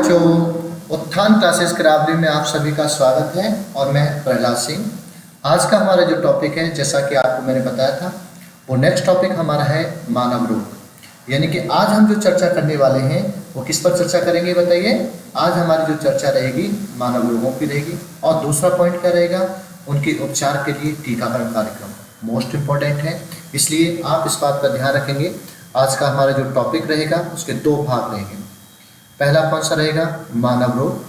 बच्चों, उत्थान क्लासेस करावली में आप सभी का स्वागत है और मैं प्रहलाद सिंह। आज का हमारा जो टॉपिक है, जैसा कि आपको मैंने बताया था, वो नेक्स्ट टॉपिक हमारा है मानव रोग। यानी कि आज हम जो चर्चा करने वाले हैं वो किस पर चर्चा करेंगे बताइए। आज हमारी जो चर्चा रहेगी मानव रोगों की रहेगी और दूसरा पॉइंट क्या रहेगा, उनके उपचार के लिए टीकाकरण कार्यक्रम मोस्ट इम्पॉर्टेंट है, इसलिए आप इस बात का ध्यान रखेंगे। आज का हमारा जो टॉपिक रहेगा उसके दो भाग रहेंगे। पहला कौन सा रहेगा, मानव रोग।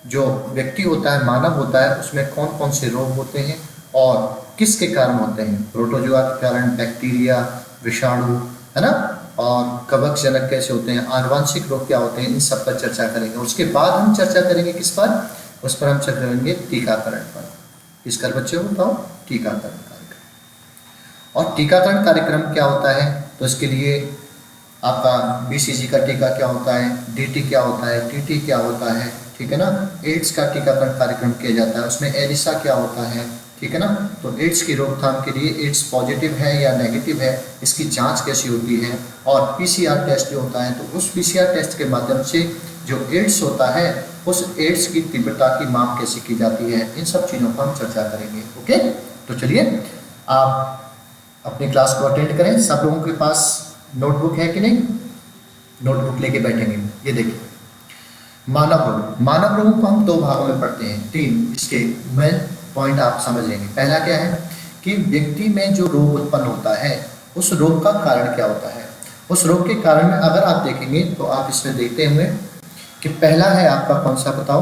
जो व्यक्ति होता है, मानव होता है, उसमें कौन कौन से रोग होते हैं और किसके कारण होते हैं। प्रोटोजोआ के कारण, बैक्टीरिया, विषाणु, है ना, और कवक जनक कैसे होते हैं, आनुवांशिक रोग क्या होते हैं, इन सब पर चर्चा करेंगे। उसके बाद हम चर्चा करेंगे किस पर, उस पर हम चर्चा करेंगे टीकाकरण पर। किस कर बच्चों बताओ, टीकाकरण कार्यक्रम। और टीकाकरण कार्यक्रम क्या होता है, तो इसके लिए आपका BCG का टीका क्या होता है, DT क्या होता है, TT क्या होता है, ठीक है ना। एड्स का टीकाकरण कार्यक्रम किया जाता है, उसमें एलिसा क्या होता है, ठीक है ना। तो एड्स की रोकथाम के लिए एड्स पॉजिटिव है या नेगेटिव है, इसकी जांच कैसी होती है। और PCR टेस्ट जो होता है, तो उस PCR टेस्ट के माध्यम से जो एड्स होता है उस एड्स की तीव्रता की माप कैसे की जाती है, इन सब चीज़ों पर हम चर्चा करेंगे। ओके, तो चलिए आप अपनी क्लास को अटेंड करें। सब लोगों के पास नोटबुक है कि नहीं, नोटबुक लेके बैठेंगे। ये देखिए, मानव रोग। मानव रोगों को हम दो भागों में पढ़ते हैं, तीन इसके मेन पॉइंट आप समझ लेंगे। पहला क्या है कि व्यक्ति में जो रोग उत्पन्न होता है उस रोग का कारण क्या होता है। उस रोग के कारण में अगर आप देखेंगे तो आप इसमें देखते हुए कि पहला है आपका कौन सा बताओ,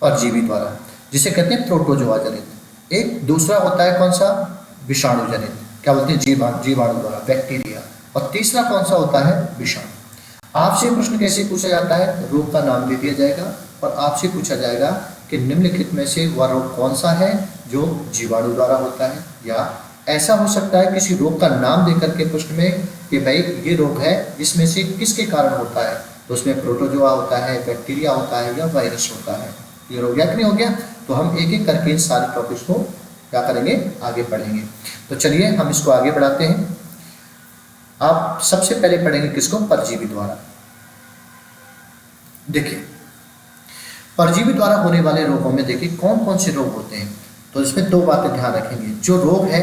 परजीवी द्वारा, जिसे कहते हैं प्रोटोजोआ जनित। एक दूसरा होता है कौन सा, विषाणु जनित, क्या बोलते हैं, जीवाणु द्वारा, बैक्टीरिया। और तीसरा कौन सा होता है, विषाणु। आपसे प्रश्न कैसे पूछा जाता है, रोग का नाम दे दिया जाएगा और आपसे पूछा जाएगा कि निम्नलिखित में से वह रोग कौन सा है जो जीवाणु द्वारा होता है। या ऐसा हो सकता है किसी रोग का नाम देकर के प्रश्न में कि भाई ये रोग है, इसमें से किसके कारण होता है, तो उसमें प्रोटोजोआ होता है, बैक्टीरिया होता है या वायरस होता है। ये हो गया कि नहीं हो गया। तो हम एक एक करके इन सारे टॉपिक्स को क्या करेंगे, आगे पढ़ेंगे। तो चलिए हम इसको आगे बढ़ाते हैं। आप सबसे पहले पढ़ेंगे किसको, परजीवी द्वारा। देखिए, परजीवी द्वारा होने वाले रोगों में देखिए कौन कौन से रोग होते हैं। तो इसमें दो बातें ध्यान रखेंगे। जो रोग है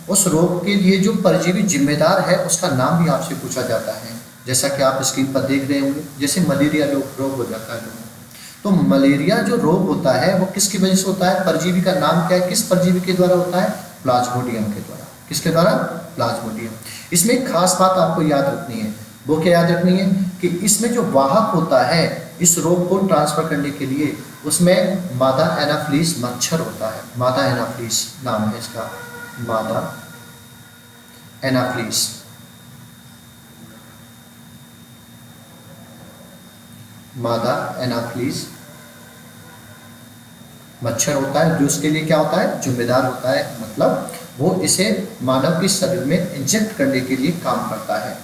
उस रोग के लिए जो परजीवी जिम्मेदार है उसका नाम भी आपसे पूछा जाता है। जैसा कि आप स्क्रीन पर देख रहे होंगे, जैसे मलेरिया रोग हो जाता है, तो मलेरिया जो रोग होता है वो किसकी वजह से होता है, परजीवी का नाम क्या है, किस परजीवी के द्वारा होता है, प्लाज्मोडियम के द्वारा। किसके द्वारा, प्लाज्मोडियम। इसमें एक खास बात आपको याद रखनी है, वो क्या याद रखनी है कि इसमें जो वाहक होता है इस रोग को ट्रांसफर करने के लिए, उसमें मादा एनाफ्लीज मच्छर होता है। मादा एनाफ्लीज नाम है इसका, मादा एनाफ्लीज। मादा एनाफ्लीज मच्छर होता है जो उसके लिए क्या होता है, जिम्मेदार होता है। मतलब वो इसे मानव के शरीर में इंजेक्ट करने के लिए काम करता है।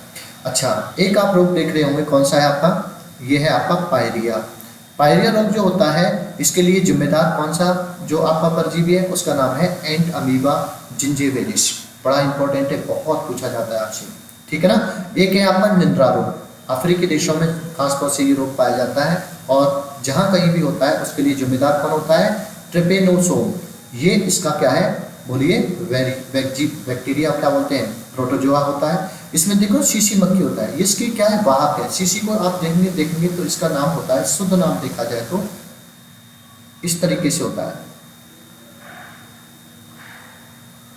अच्छा, एक आप रोग देख रहे होंगे, कौन सा है आपका, ये है आपका पायरिया। पायरिया रोग जो होता है इसके लिए जिम्मेदार कौन सा जो आपका परजीवी है, उसका नाम है एंट अमीबा जिंजिविलिस। बड़ा इंपॉर्टेंट है, बहुत पूछा जाता है आपसे, ठीक है ना। एक है आपका निंद्रा रोग। अफ्रीकी देशों में खासतौर से ये रोग पाया जाता है और जहाँ कहीं भी होता है उसके लिए जिम्मेदार कौन होता है, ट्रिपेनोसोम। ये इसका क्या है बोलिए, बैक्टीरिया क्या बोलते हैं, प्रोटोजोआ होता है। इसमें देखो शीशी मक्खी होता है, इसकी क्या है, वाहक है। शीशी को आप देखेंगे तो इसका नाम होता है, शुद्ध नाम देखा जाए तो इस तरीके से होता है,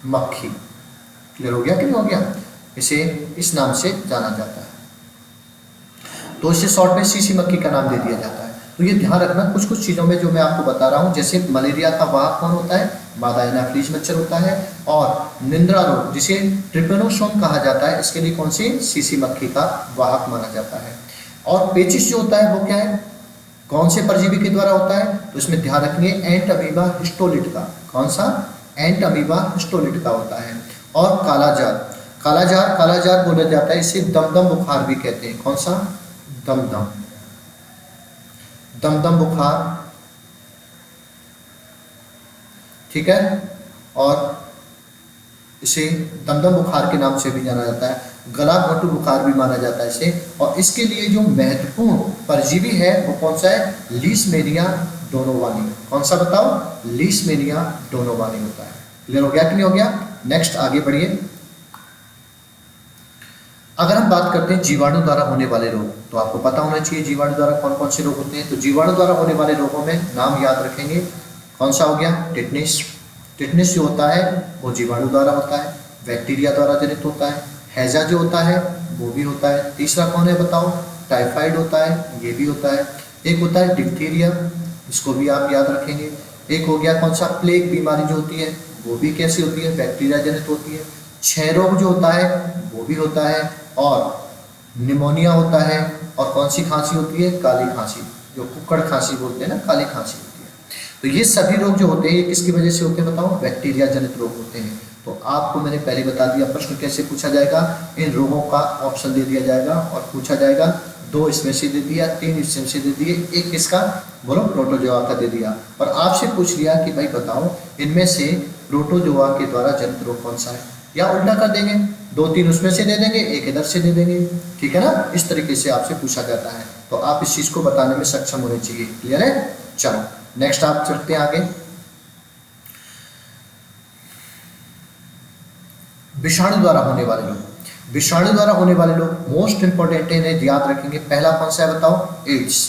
मक्खी। क्लियर हो गया कि नहीं हो गया, इसे इस नाम से जाना जाता है। तो इसे शॉर्ट में शीशी मक्खी का नाम दे दिया जाता है। तो ये ध्यान रखना कुछ कुछ चीज़ों में जो मैं आपको बता रहा हूँ। जैसे मलेरिया का वाहक कौन होता है, मादा एनाफ्लीज मच्छर होता है। और निंद्रा रोग जिसे ट्रिपेनोसोम कहा जाता है, इसके लिए कौन सी, शीशी मक्खी का वाहक माना जाता है। और पेचिश जो होता है वो क्या है, कौन से परजीवी के द्वारा होता है, तो इसमें ध्यान रखिए एंट अमीबा हिस्टोलिट का। कौन सा, एंट अमीबा हिस्टोलिट का होता है। और कालाजार, कालाजार बोला जाता है, इसे दमदम बुखार भी कहते हैं। कौन सा, दमदम बुखार, ठीक है। और इसे दमदम बुखार के नाम से भी जाना जाता है, गला घोटू बुखार भी माना जाता है इसे। और इसके लिए जो महत्वपूर्ण परजीवी है वो कौन सा है, लीशमैनिया डोनोवानी। कौन सा बताओ, लीशमैनिया डोनोवानी होता है। क्लियर हो गया कि नहीं हो गया? नेक्स्ट आगे बढ़िए। अगर हम बात करते हैं जीवाणु द्वारा होने वाले रोग, तो आपको पता होना चाहिए जीवाणु द्वारा कौन कौन से रोग होते हैं। तो जीवाणु द्वारा होने वाले रोगों में नाम याद रखेंगे, कौन सा हो गया, टिटनिस। टिटनिस जो होता है वो जीवाणु द्वारा होता है, बैक्टीरिया द्वारा जनित होता है। हैजा जो होता है वो भी होता है। तीसरा कौन है बताओ, टाइफाइड होता है, ये भी होता है। एक होता है डिप्थीरिया, इसको भी आप याद रखेंगे। एक हो गया कौन सा, प्लेग बीमारी जो होती है वो भी कैसी होती है, बैक्टीरिया जनित होती है। क्षय रोग जो होता है वो भी होता है, और निमोनिया होता है। और कौन सी खांसी होती है, काली खांसी, जो कुक्कड़ खांसी बोलते हैं ना, काली खांसी होती है। तो ये सभी रोग जो होते हैं ये किसकी वजह से होते हैं बताओ, बैक्टीरिया जनित रोग होते हैं। तो आपको मैंने पहले बता दिया प्रश्न कैसे पूछा जाएगा, इन रोगों का ऑप्शन दे दिया जाएगा और पूछा जाएगा। 2 इसमें से दे दिया, 3 इसमें से दे दिए, एक इसका बोलो प्रोटोजोआ का दे दिया। और आपसे पूछ लिया कि भाई बताओ इनमें से प्रोटोजोआ के द्वारा जनित रोग कौन सा है, या उल्टा कर देंगे, 2-3 उसमें से दे देंगे, एक इधर से दे देंगे, ठीक है ना। इस तरीके से आपसे पूछा जाता है, तो आप इस चीज को बताने में सक्षम होने चाहिए। क्लियर है? चलो नेक्स्ट आप चलते हैं आगे। विषाणु द्वारा होने वाले लोग, विषाणु द्वारा होने वाले लोग मोस्ट इंपॉर्टेंट है, इन्हें याद रखेंगे। पहला कौन सा है बताओ, एड्स,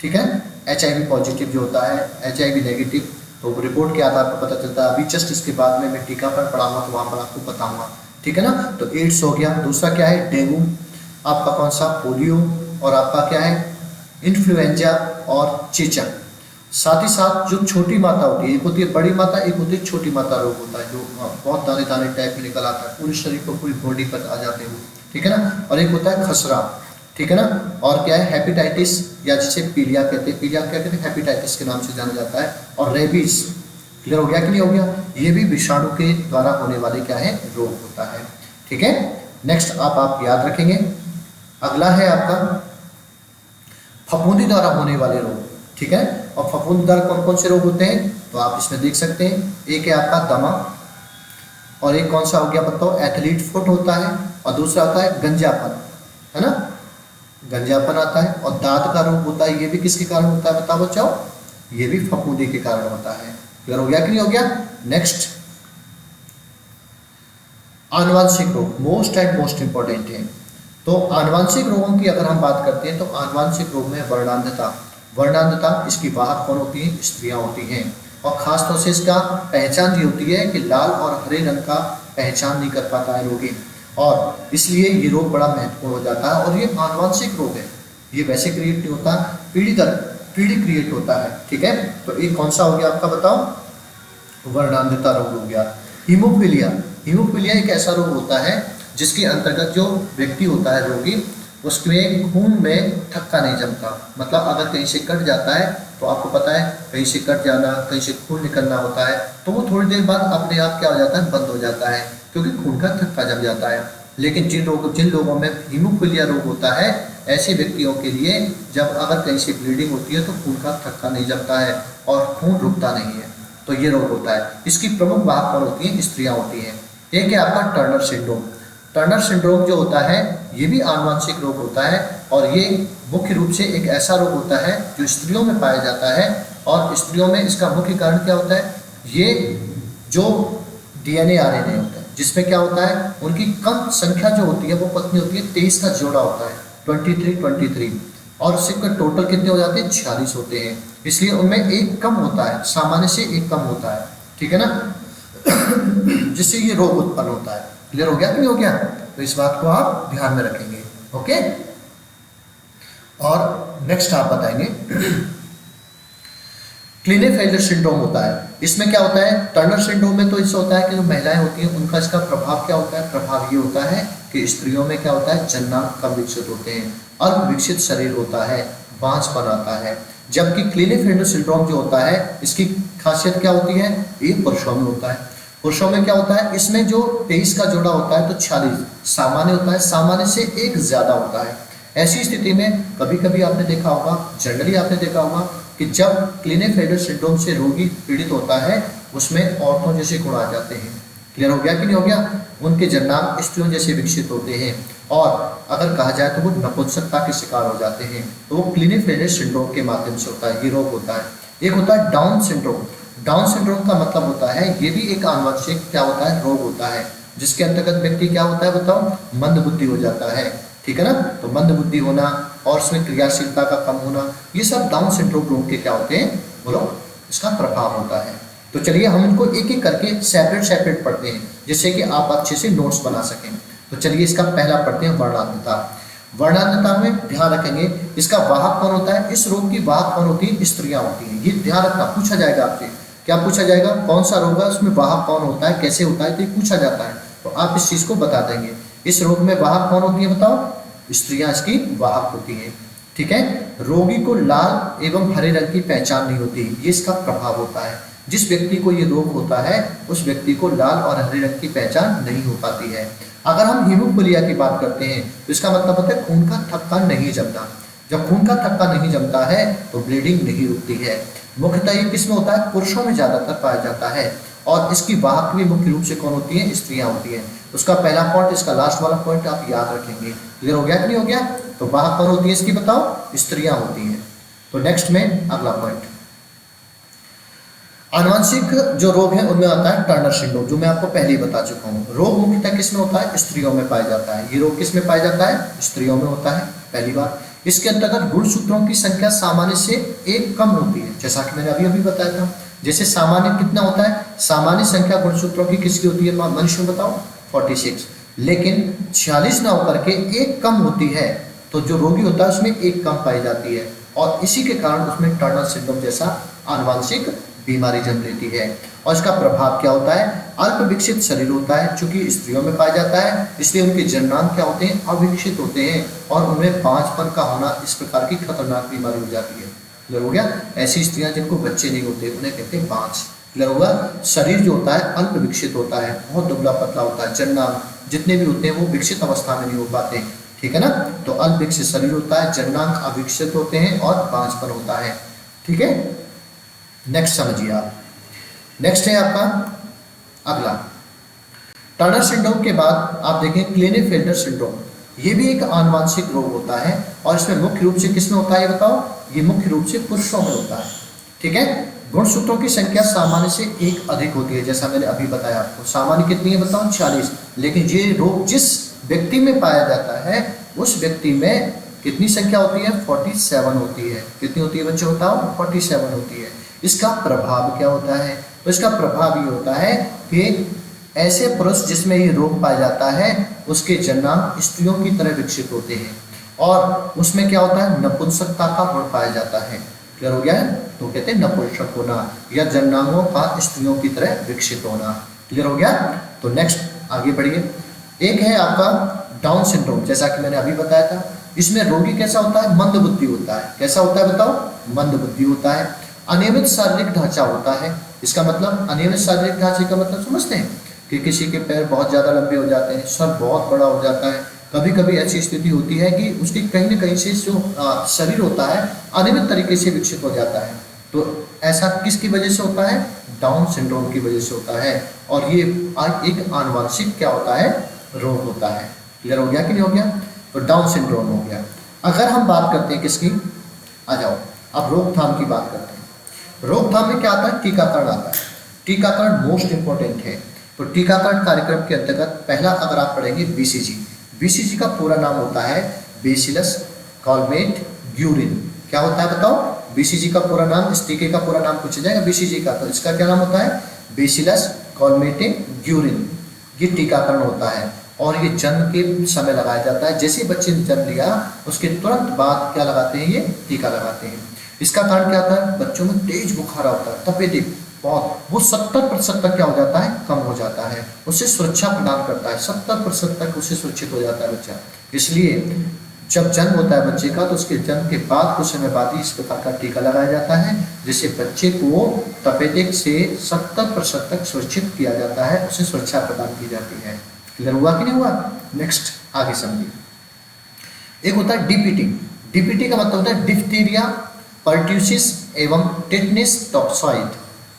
ठीक है। HIV पॉजिटिव जो होता है, HIV नेगेटिव, तो रिपोर्ट के आधार पर पता चलता है। अभी जस्ट इसके बाद में मैं टीकाकरण पढ़ाऊंगा तो वहां पर आपको बताऊंगा, ठीक है ना। तो एड्स हो गया। दूसरा क्या है, डेंगू, आपका कौन सा, पोलियो, और आपका क्या है, इन्फ्लुएंजा और चेचक। साथ ही साथ जो छोटी माता होती है, एक होती है बड़ी माता, एक होती है छोटी माता रोग होता है, जो बहुत दाने दाने टाइप में निकल आता है, पूरे शरीर को, पूरी बॉडी पर आ जाते हैं, ठीक है ना। और एक होता है खसरा, ठीक है ना। और क्या है, हेपेटाइटिस, या जिसे पीलिया कहते हैं, पीलिया क्या कहते हैं, हेपेटाइटिस के नाम से जाना जाता है। और रेबीज। क्लियर हो गया कि नहीं हो गया? ये भी विषाणु के द्वारा होने वाले क्या है, रोग होता है, ठीक है। नेक्स्ट आप याद रखेंगे। अगला है आपका फफूंदी द्वारा होने वाले रोग, ठीक है। और फफूंदी द्वारा कौन कौन से रोग होते हैं, तो आप इसमें देख सकते हैं। एक है आपका दमा, और एक कौन सा हो गया बताओ, एथलीट फुट होता है। और दूसरा होता है गंजापन, है ना, गंजापन आता है। और दांत का रोग होता है, ये भी किसके कारण होता है बताओ बच्चों, ये भी फफूंदी के कारण होता है। क्लियर हो गया कि नहीं हो गया? नेक्स्ट, आनुवंशिक रोग, मोस्ट एंड मोस्ट इंपॉर्टेंट है। तो आनुवंशिक रोगों की अगर हम बात करते हैं तो आनुवंशिक रोग में वर्णांधता, वर्णांधता इसकी वाहक कौन होती है, स्त्रियां होती हैं। और खास तौर से इसका पहचान ये होती है कि लाल और हरे रंग का पहचान नहीं कर पाता है रोगी, और इसलिए ये रोग बड़ा महत्वपूर्ण हो जाता है। और ये आनुवंशिक रोग है, ये वैसे क्रिएट नहीं होता, पीढ़ी दर पीढ़ी क्रिएट होता है, ठीक है। तो एक कौन सा हो गया आपका बताओ, वर्णांधता रोग हो गया। हीमोफीलिया, हीमोफीलिया एक ऐसा रोग होता है जिसके अंतर्गत जो व्यक्ति होता है रोगी, उसमें खून में थक्का नहीं जमता। मतलब अगर कहीं से कट जाता है तो आपको पता है कहीं से कट जाना, कहीं से खून निकलना होता है, तो वो थोड़ी देर बाद अपने आप क्या हो जाता है, बंद हो जाता है, क्योंकि खून का थक्का जम जाता है। लेकिन जिन लोगों में हीमोफीलिया रोग होता है, ऐसे व्यक्तियों के लिए जब अगर कहीं से ब्लीडिंग होती है तो खून का थक्का नहीं जमता है और खून रुकता नहीं है, तो ये रोग होता है। इसकी प्रमुख वाहक कौन होती है, स्त्रियाँ होती हैं। एक है आपका टर्नर सिंड्रोम। टर्नर सिंड्रोम जो होता है ये भी आनुवंशिक रोग होता है, और ये मुख्य रूप से एक ऐसा रोग होता है जो स्त्रियों में पाया जाता है। और स्त्रियों में इसका मुख्य कारण क्या होता है, ये जो DNA RNA होता है, जिसमें क्या होता है, उनकी कम संख्या जो होती है वो पत्नी होती है, 23 का जोड़ा होता है, 23, और सिर्फ टोटल कितने हो जाते हैं, 46 होते हैं। इसलिए उनमें एक कम होता है, सामान्य से एक कम होता है, ठीक है ना, जिससे ये रोग उत्पन्न होता है। क्लियर हो गया कि नहीं हो गया? तो इस बात को आप ध्यान में रखेंगे, ओके। और नेक्स्ट आप बताएंगे, क्लीनेफेल्टर सिंड्रोम होता है। इसमें क्या होता है, टर्नर सिंड्रोम में तो इससे होता है कि जो महिलाएं होती हैं उनका इसका प्रभाव क्या होता है, प्रभाव ये होता है कि स्त्रियों में क्या होता है, जननांग कम विकसित होते हैं, अल्प विकसित शरीर होता है, बांझपन आता है। जबकि क्लीनेफेल्टर सिंड्रोम जो होता है इसकी खासियत क्या होती है, ये पुरुषों में होता है। पुरुषों में क्या होता है, इसमें जो 23 का जोड़ा होता है तो 46 सामान्य होता है, सामान्य से एक ज्यादा होता है। ऐसी स्थिति में कभी कभी आपने देखा होगा, जनरली आपने देखा होगा कि जब क्लीनेफेल्टर सिंड्रोम से रोगी पीड़ित होता है उसमें औरतों जैसे गुण आ जाते हैं। क्लियर हो गया कि नहीं हो गया? उनके जन्नांग स्त्रियों जैसे विकसित होते हैं और अगर कहा जाए तो वो नपुंसकता के शिकार हो जाते हैं, तो वो क्लिनेफेलर सिंड्रोम के माध्यम से होता है, ये रोग होता है। एक होता है डाउन सिंड्रोम। डाउन सिंड्रोम का मतलब होता है, ये भी एक आनुवंशिक क्या होता है, रोग होता है, जिसके अंतर्गत व्यक्ति क्या होता है बताओ, मंद बुद्धि हो जाता है, ठीक है ना। तो मंद बुद्धि होना और उसमें क्रियाशीलता का कम होना, ये सब डाउन सिंड्रोम रोग के क्या होते हैं, बोलो, इसका प्रभाव होता है। तो चलिए हम इनको एक एक करके सेपरेट पढ़ते हैं, जिससे कि आप अच्छे से नोट्स बना सकें। तो चलिए इसका पहला पढ़ते हैं, वर्णांधता। वर्णांधता में ध्यान रखेंगे इसका वाहक कौन होता है, इस रोग की वाहक कौन होती है, स्त्रियां होती हैं। ये ध्यान रखना, पूछा जाएगा आपसे, क्या पूछा जाएगा, कौन सा रोग है उसमें वाहक कौन होता है, कैसे होता है, तो ये पूछा जाता है, तो आप इस चीज को बता देंगे। इस रोग में वाहक कौन होती है बताओ, स्त्रियां इसकी वाहक होती हैं, ठीक है। रोगी को लाल एवं हरे रंग की पहचान नहीं होती, ये इसका प्रभाव होता है। जिस व्यक्ति को ये रोग होता है उस व्यक्ति को लाल और हरे रंग की पहचान नहीं हो पाती है। अगर हम हीमोफिलिया की बात करते हैं तो इसका मतलब होता है खून का थक्का नहीं जमता। जब खून का थक्का नहीं जमता है तो ब्लीडिंग नहीं रुकती है। मुख्यतः ये किसमें होता है, पुरुषों में ज्यादातर पाया जाता है और इसकी वाहक भी मुख्य रूप से कौन होती है, स्त्रियां होती हैं। उसका पहला पॉइंट, इसका लास्ट वाला पॉइंट आप याद रखेंगे। क्लियर हो गया कि नहीं हो गया? तो वाहक कौन होती है इसकी बताओ, स्त्रियां होती हैं। तो नेक्स्ट में अगला पॉइंट, आनुवंशिक जो रोग है उनमें आता है टर्नर सिंड्रोम, जो मैं आपको पहले ही बता चुका हूँ। रोग मुख्यतः किसमें होता है, स्त्रियों में पाया जाता है। ये रोग किसमें पाया जाता है, स्त्रियों में होता है, पहली बात। इसके अंतर्गत गुणसूत्रों की संख्या सामान्य से एक कम होती है, जैसा कि मैंने अभी बताया था। जैसे सामान्य कितना होता है, सामान्य संख्या गुणसूत्रों की किसकी होती है मनुष्य में बताओ, 46, लेकिन 46 ना होकर के एक कम होती है, तो जो रोगी होता है उसमें एक कम पाई जाती है और इसी के कारण उसमें टर्नर सिंड्रोम जैसा आनुवंशिक बीमारी जन्म लेती है। और इसका प्रभाव क्या होता है, अल्प विकसित शरीर होता है, चूंकि स्त्रियों में पाया जाता है इसलिए उनके जन्नांग क्या होते हैं, अविकसित होते हैं और उनमें बांझपन का होना इस प्रकार की खतरनाक बीमारी हो जाती है। क्लियर हो गया? ऐसी स्त्रियां जिनको बच्चे नहीं होते उन्हें कहते हैं बांझ। क्लियर होगा? शरीर जो होता है अल्प विकसित होता है, बहुत दुबला पतला होता है, जन्नांग जितने भी होते हैं वो विकसित अवस्था में नहीं हो पाते, ठीक है ना। तो अल्प विकसित शरीर होता है, जन्नांग अविकसित होते हैं और बांझपन होता है, ठीक है। नेक्स्ट समझिए आप, नेक्स्ट है आपका अगला टर्नर सिंड्रोम के बाद आप देखें क्लिनेफेल्टर सिंड्रोम। ये भी एक आनुवंशिक रोग होता है और इसमें मुख्य रूप से किसमें होता है ये बताओ, ये मुख्य रूप से पुरुषों में होता है, ठीक है। गुणसूत्रों की संख्या सामान्य से एक अधिक होती है, जैसा मैंने अभी बताया आपको। सामान्य कितनी है बताओ, 40, लेकिन ये रोग जिस व्यक्ति में पाया जाता है उस व्यक्ति में कितनी संख्या होती है, 47 होती है। कितनी होती है बच्चों बताओ, 47 होती है। इसका प्रभाव क्या होता है, तो इसका प्रभाव ये होता है कि ऐसे पुरुष जिसमें ये रोग पाया जाता है उसके जन्नांग स्त्रियों की तरह विकसित होते हैं और उसमें क्या होता है, नपुंसकता का गुण पाया जाता है। क्लियर हो गया है? तो कहते हैं नपुंसक होना या जन्नांगों का स्त्रियों की तरह विकसित होना। क्लियर हो गया? तो नेक्स्ट आगे बढ़िए। एक है आपका डाउन सिंड्रोम, जैसा कि मैंने अभी बताया था। इसमें रोगी कैसा होता है, मंद बुद्धि होता है। कैसा होता है बताओ, मंद बुद्धि होता है। अनियमित शारीरिक ढांचा होता है। इसका मतलब अनियमित शारीरिक ढांचे का मतलब समझते हैं कि किसी के पैर बहुत ज़्यादा लंबे हो जाते हैं, सर बहुत बड़ा हो जाता है। कभी कभी ऐसी स्थिति होती है कि उसकी कहीं न कहीं से जो शरीर होता है अनियमित तरीके से विकसित हो जाता है। तो ऐसा किसकी वजह से होता है, डाउन सिंड्रोम की वजह से होता है और ये एक आनुवंशिक क्या होता है, रोग होता है। क्लियर हो गया कि नहीं हो गया? तो डाउन सिंड्रोम हो गया। अगर हम बात करते हैं किसकी, आ जाओ अब रोकथाम की बात करते हैं। रोकथाम में क्या आता है, टीकाकरण आता है। टीकाकरण मोस्ट इंपॉर्टेंट है। तो टीकाकरण कार्यक्रम के अंतर्गत पहला अगर आप पढ़ेंगे बीसीजी। बीसीजी का पूरा नाम होता है बेसिलस कॉलमेट ग्यूरिन। क्या होता है बताओ, बीसीजी का पूरा नाम, इस टीके का पूरा नाम पूछा जाएगा बीसीजी का, तो इसका क्या नाम होता है, बेसिलस कॉलमेट ग्यूरिन। ये टीकाकरण होता है और ये जन्म के समय लगाया जाता है। जैसे बच्चे ने जन्म लिया उसके तुरंत बाद क्या लगाते हैं, ये टीका लगाते हैं। इसका कारण क्या होता है, बच्चों में तेज बुखार होता है, तपेदिक बहुत, वो 70% तक क्या हो जाता है, कम हो जाता है। उससे सुरक्षा प्रदान करता है, 70% तक उससे सुरक्षित हो जाता है बच्चा। इसलिए जब जन्म होता है बच्चे का तो उसके जन्म के बाद कुछ समय बाद ही इस प्रकार का टीका लगाया जाता है, जिससे बच्चे को तपेदिक से 70% तक सुरक्षित किया जाता है, उसे सुरक्षा प्रदान की जाती है। क्लियर हुआ कि नहीं हुआ? नेक्स्ट आगे समझिए। एक होता है डीपीटी। डीपीटी का मतलब होता है डिप्थीरिया, पर्ट्यूसिस एवं टेटनस टॉक्सॉइड,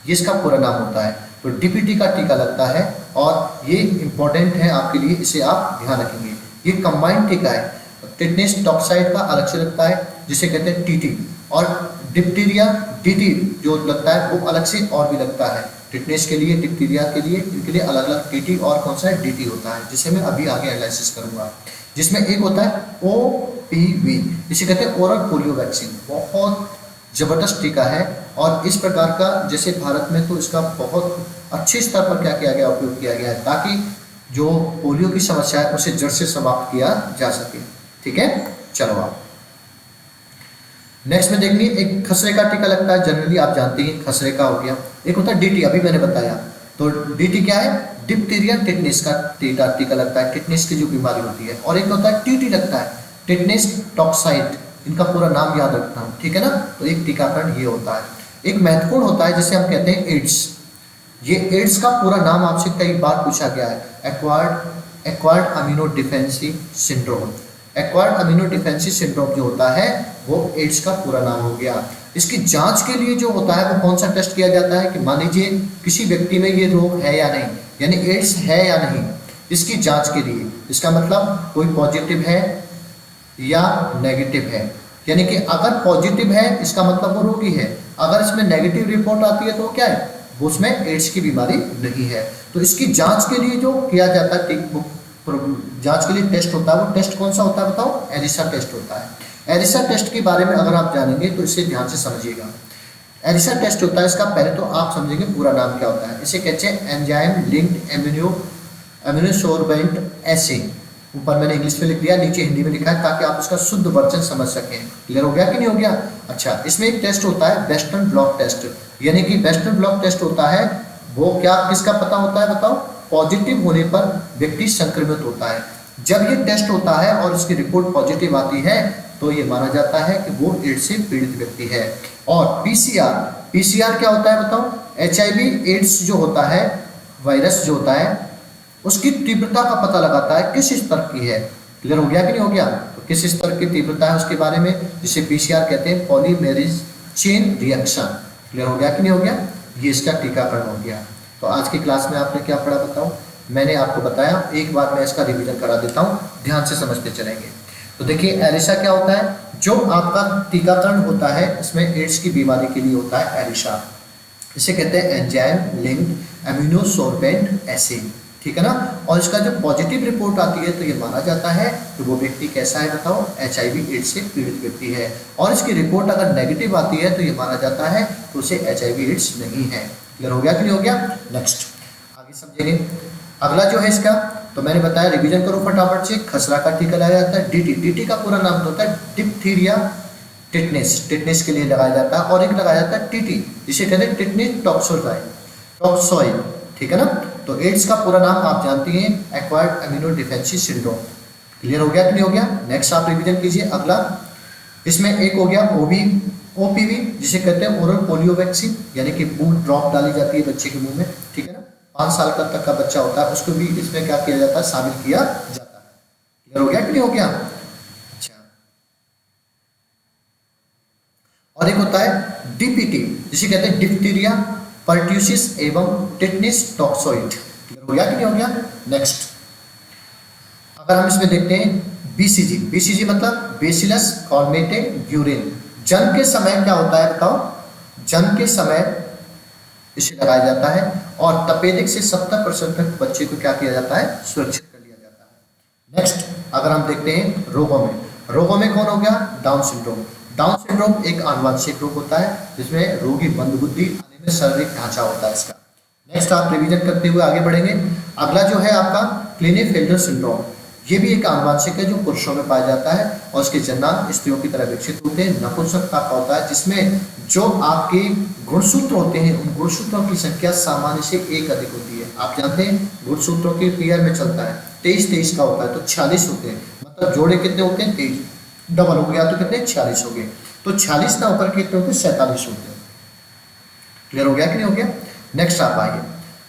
ये इसका पूरा नाम होता है। तो डीपीटी का टीका लगता है और ये इंपॉर्टेंट है आपके लिए, इसे आप ध्यान रखेंगे। ये कंबाइंड टीका है। टिटनेस टॉक्साइड का अलग से लगता है जिसे कहते हैं टीटी, और डिप्टीरिया डीटी जो लगता है वो अलग से और भी लगता है। टिटनेस के लिए, डिप्टीरिया के लिए, इनके लिए अलग अलग टीटी और कौन सा है डीटी होता है, जिसे मैं अभी आगे एनालिसिस करूंगा। जिसमें एक होता है ओपीवी, इसे कहते हैं ओरल पोलियो वैक्सीन। बहुत जबरदस्त टीका है और इस प्रकार का जैसे भारत में तो इसका बहुत अच्छे स्तर पर क्या किया गया, उपयोग किया गया है, ताकि जो पोलियो की समस्या है उसे जड़ से समाप्त किया जा सके। ठीक है, चलो आप नेक्स्ट में देखिए, एक खसरे का टीका लगता है। जनरली आप जानते हैं खसरे का हो गया। एक होता है डीटी, अभी मैंने बताया। तो डीटी क्या है, डिप्टीरिया टिटनेस का टीका लगता है, टिटनेस की जो बीमारी होती है। और एक होता है टीटी लगता है, टिटनेस टॉक्साइड, इनका पूरा नाम याद रखना हूँ, ठीक है ना। तो एक टीकाकरण ये होता है। एक महत्वपूर्ण होता है जिसे हम कहते हैं एड्स। ये एड्स का पूरा नाम आपसे कई बार पूछा गया है, acquired amino डिफेंसी syndrome. Acquired amino डिफेंसी syndrome जो होता है वो एड्स का पूरा नाम हो गया। इसकी जांच के लिए जो होता है वो कौन सा टेस्ट किया जाता है कि मान लीजिए किसी व्यक्ति में ये रोग है या नहीं, यानी एड्स है या नहीं, इसकी जांच के लिए, इसका मतलब कोई पॉजिटिव है या नेगेटिव है। यानी कि अगर पॉजिटिव है इसका मतलब वो रोगी है, अगर इसमें नेगेटिव रिपोर्ट आती है तो क्या है, वो उसमें एड्स की बीमारी नहीं है। तो इसकी जांच के लिए जो किया जाता है, जांच के लिए टेस्ट होता है, वो टेस्ट कौन सा होता है बताओ, एलिसा टेस्ट होता है। एलिसा टेस्ट के बारे में अगर आप जानेंगे तो इसे ध्यान से समझिएगा। एलिसा टेस्ट होता है, इसका पहले तो आप समझेंगे पूरा नाम क्या होता है। इसे कहते हैं एंजाइम लिंक्ड इम्यूनोसोर्बेंट एसे। ऊपर मैंने इंग्लिश में लिख दिया, नीचे हिंदी में लिखा है, ताकि आप उसका शुद्ध वर्जन समझ सकें। क्लियर हो गया कि नहीं हो गया। अच्छा, इसमें एक टेस्ट होता है वेस्टर्न ब्लॉट टेस्ट, यानी कि वेस्टर्न ब्लॉट टेस्ट होता है वो क्या, किसका पता होता है बताओ, पॉजिटिव होने पर व्यक्ति संक्रमित होता है। जब ये टेस्ट होता है और उसकी रिपोर्ट पॉजिटिव आती है तो ये माना जाता है कि वो एड्स से पीड़ित व्यक्ति है। और पीसीआर, पीसीआर क्या होता है बताओ, एचआईवी एड्स जो होता है, वायरस जो होता है, उसकी तीव्रता का पता लगाता है किस स्तर की है। क्लियर हो गया कि नहीं हो गया। तो किस स्तर की तीव्रता है उसके बारे में, जिसे पीसीआर कहते हैं, पॉलीमेरेज चेन रिएक्शन। क्लियर हो गया कि नहीं हो गया। ये इसका टीकाकरण हो गया। तो आज की क्लास में आपने क्या पढ़ा बताओ, मैंने आपको बताया, एक बार मैं इसका रिवीजन करा देता हूँ, ध्यान से समझते चलेंगे। तो देखिए एलिसा क्या होता है, जो आपका टीकाकरण होता है इसमें एड्स की बीमारी के लिए होता है एलिसा। इसे कहते हैं एंजाइम लिंक्ड इम्यूनोसोर्बेंट एसे, ठीक है ना। और इसका जो पॉजिटिव रिपोर्ट आती है तो ये माना जाता है कि वो व्यक्ति कैसा है बताओ, एचआईवी एड्स से पीड़ित व्यक्ति है। और इसकी रिपोर्ट अगर नेगेटिव आती है तो ये माना जाता है तो उसे एचआईवी एड्स नहीं है। क्लियर हो गया कि नहीं हो गया। नेक्स्ट आगे समझेंगे। अगला जो है इसका, तो मैंने बताया, रिवीजन करो फटाफट से। खसरा का टीका लगाया जाता है डीटी, डीटी का पूरा नाम होता है डिप्थीरिया टिटनेस, टिटनेस के लिए लगाया जाता है। और एक लगाया जाता है टीटी, जिसे कहते हैं टिटनेस टॉक्सोइड, ठीक है ना। तो एड्स का पूरा नाम आप जानती हैं, एक्वायर्ड अमीनो डिफेंसी सिंड्रोम। क्लियर हो गया कि नहीं हो गया। नेक्स्ट आप रिवीजन कीजिए। अगला इसमें एक हो गया ओपीवी, जिसे कहते हैं ओरल पोलियो वैक्सीन, यानी कि बूंद ड्रॉप डाली जाती है बच्चे के मुंह में, ठीक है ना। 5 साल तक का बच्चा होता है उसको भी इसमें क्या किया जाता है, शामिल किया जाता है। क्लियर हो गया कि नहीं हो गया। अच्छा, और एक होता है डीपीटी, जिसे कहते हैं डिप्थीरिया पर्ट्यूसिस एवं टिटनेस टॉक्सोइड। क्लियर हो गया कि नहीं हो गया। नेक्स्ट अगर हम इसमें देखते हैं बीसीजी, बीसीजी मतलब बेसिलस कॉलमेटे ग्यूरिन। जन्म के समय क्या होता है बताओ, जन्म के समय इसे लगाया जाता है और तपेदिक से 70% तक बच्चे को क्या किया जाता है, सुरक्षित कर लिया जाता है। नेक्स्ट अगर हम देखते हैं रोगों में कौन हो गया, डाउन सिंड्रोम। डाउन सिंड्रोम एक आनुवंशिक रोग होता है जिसमें रोगी मंदबुद्धि आने में शारीरिक ढांचा होता है इसका। नेक्स्ट आप रिवीजन करते हुए आगे बढ़ेंगे। अगला जो है आपका क्लिनेफेल्टर सिंड्रोम, ये भी एक आनुवंशिक है जो पुरुषों में पाया जाता है और उसके जन्म स्त्रियों की तरह विकसित होते हैं। नपुंसकता का होता है जिसमें जो आपके गुणसूत्र होते हैं उन गुणसूत्रों की संख्या सामान्य से 1 अधिक होती है। आप जानते हैं गुणसूत्रों के पेयर में चलता है, 23 का होता है तो 46 होते हैं, मतलब जोड़े कितने होते हैं, 23, डबल हो गया तो कितने 46 हो गए, तो 40 ना होकर कितने होते हैं, 47 होते हैं। क्लियर हो गया कि नहीं हो गया। नेक्स्ट आप आइए।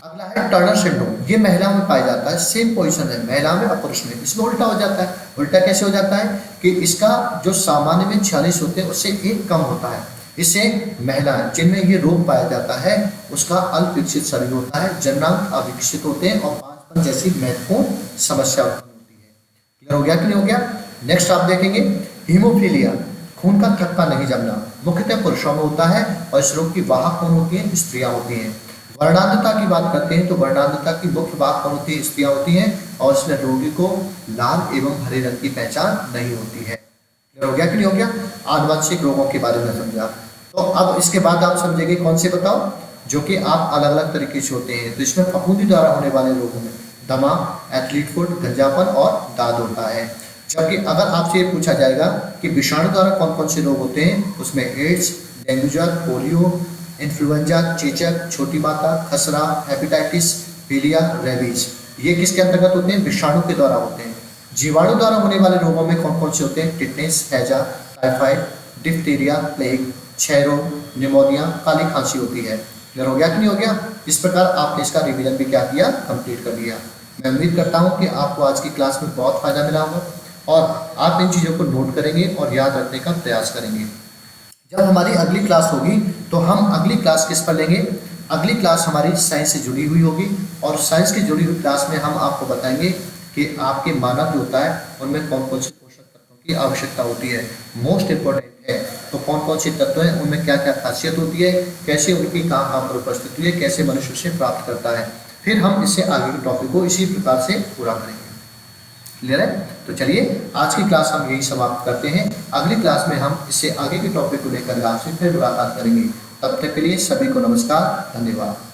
अगला है टर्नर सिंड्रोम, ये महिलाओं में पाया जाता है, सेम पोजीशन है महिला में और पुरुष में। इसमें उल्टा हो जाता है। उल्टा कैसे हो जाता है कि इसका जो सामान्य में 46 होते हैं उससे 1 कम होता है, इससे महिला जिनमें ये रोग पाया जाता है उसका अल्प विकसित शरीर होता है, जननांग अविकसित होते हैं और पांचपन जैसी महत्वपूर्ण समस्या उत्पन्न होती है। क्लियर हो गया कि नहीं हो गया? नेक्स्ट आप देखेंगे हीमोफीलिया, खून का थक्का नहीं जमना, मुख्यतः पुरुषों में होता है और इस रोग की वाहक कौन होती है? स्त्रियां होती हैं। वर्णांधता की बात करते हैं तो वर्णांधता की मुख्य वाहक कौन होती है? स्त्रियां होती हैं और इसमें रोगी को लाल एवं हरे रंग की पहचान नहीं होती है। क्लियर हो गया कि नहीं हो गया? आनुवंशिक रोगों के बारे में समझा। तो अब इसके बाद आप समझेंगे कौन से बताओ, जो कि आप अलग अलग तरीके से होते हैं। तो इसमें फफूंदी द्वारा होने वाले रोगों में दमा, एथलीट फुट, गंजापन और दाद होता है। जबकि अगर आपसे ये पूछा जाएगा कि विषाणु द्वारा कौन कौन से रोग होते हैं, उसमें एड्स, डेंगू ज्वर, पोलियो, इन्फ्लुएंजा, चेचक, छोटी माता, खसरा, हेपेटाइटिस, पीलिया, रेबीज, ये किसके अंतर्गत होते हैं? विषाणु के द्वारा होते हैं। जीवाणु द्वारा होने वाले रोगों में कौन कौन से होते हैं? टिटनेस, हैजा, टाइफाइड, डिप्थीरिया, प्लेग, क्षय रोग, निमोनिया, काली खांसी होती है। क्लियर हो गया कि नहीं हो गया? इस प्रकार आपने इसका रिवीजन भी क्या किया? कंप्लीट कर लिया। मैं उम्मीद करता हूँ कि आपको आज की क्लास में बहुत फायदा मिला होगा और आप इन चीज़ों को नोट करेंगे और याद रखने का प्रयास करेंगे। जब हमारी अगली क्लास होगी तो हम अगली क्लास किस पर लेंगे? अगली क्लास हमारी साइंस से जुड़ी हुई होगी और साइंस की जुड़ी हुई क्लास में हम आपको बताएंगे कि आपके मानव जो होता है उनमें कौन कौन से पोषक तत्वों की आवश्यकता होती है, मोस्ट इंपॉर्टेंट है। तो कौन कौन से तत्व हैं, उनमें क्या क्या खासियत होती है, कैसे उनकी कहाँ पर उपस्थिति है, कैसे मनुष्य उसे प्राप्त करता है। फिर हम इससे आगे के टॉपिक को इसी प्रकार से पूरा करेंगे। क्लियर है? तो चलिए आज की क्लास हम यही समाप्त करते हैं। अगली क्लास में हम इससे आगे के टॉपिक को लेकर आपसे फिर मुलाकात करेंगे। तब तक के लिए सभी को नमस्कार, धन्यवाद।